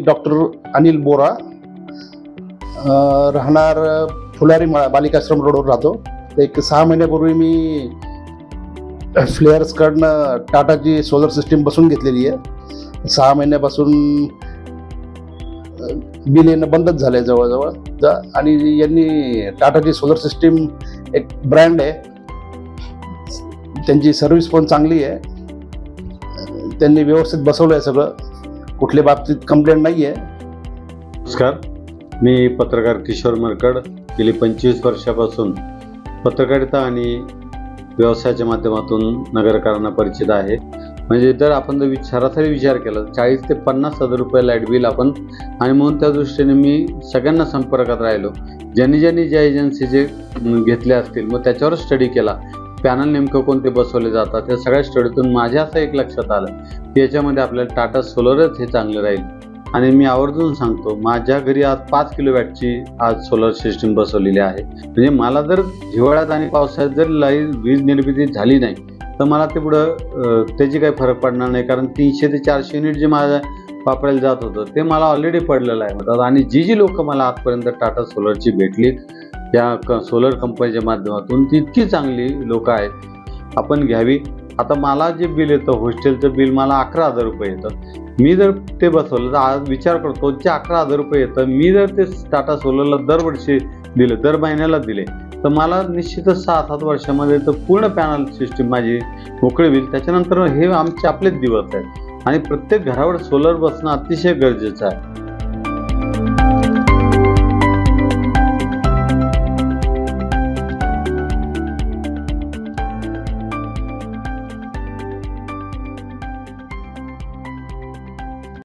Doctor Anil बोरा, राहणार फुलारी मळा, बालिकाश्रम रोडवर राहतो. एक 6 महिन्यापूर्वी मी फ्लेअर्सकडनं टाटाची सोलर सिस्टीम बसून घेतलेली आहे. 6 महिन्यापासून बिल येणं बंदच झालं आहे जवळजवळ. आणि यांनी टाटाची सोलर सिस्टीम एक ब्रँड आहे, त्यांची सर्व्हिस पण चांगली आहे. त्यांनी व्यवस्थित बसवलं आहे सगळं, कुठल्या बाबतीत कंप्लेंट नाही आहे. नमस्कार, मी पत्रकार किशोर मरकड. गेली 25 वर्षापासून पत्रकारिता आणि व्यवसायाच्या माध्यमातून नगरकरांना परिचित आहे. म्हणजे जर आपण सरासरी विचार केला 40 ते 50 हजार रुपये लाईट बिल आपण, आणि म्हणून त्या दृष्टीने मी सगळ्यांना संपर्कात राहिलो. ज्यांनी ज्या एजन्सीचे घेतले असतील मग त्याच्यावर स्टडी केला, पॅनल नेमकं कोणते बसवले जातात, त्या सगळ्या स्टडीतून माझ्या असं एक लक्षात आलं की याच्यामध्ये आपल्याला टाटा सोलरच हे चांगलं राहील. आणि मी आवर्जून सांगतो, माझ्या घरी आज 5 किलोवॅटची आज सोलर सिस्टीम बसवलेली आहे. म्हणजे मला जर हिवाळ्यात आणि पावसाळ्यात जर वीज निर्मिती झाली नाही तर मला ते पुढं त्याची काही फरक पडणार नाही, कारण 300 ते 400 युनिट जे माझ्या वापरायला जात होतं ते मला ऑलरेडी पडलेलं आहे. आणि जी लोक मला आजपर्यंत टाटा सोलरची भेटली या सोलर कंपनीच्या माध्यमातून, ती इतकी चांगली लोक आहेत, आपण घ्यावी. आता मला जे बिल येतं हॉस्टेलचं बिल मला 11,000 रुपये येतं. मी जर ते बसवलं तर आज विचार करतो जे 11,000 रुपये येतं, मी जर ते टाटा सोलरला दरवर्षी दिले, दर महिन्याला दिले, तर मला निश्चितच 6-7 वर्षामध्ये तर पूर्ण पॅनल सिस्टीम माझी मोकळी होईल. त्याच्यानंतर हे आपलेच दिवस आहेत आणि प्रत्येक घरावर सोलर बसणं अतिशय गरजेचं आहे.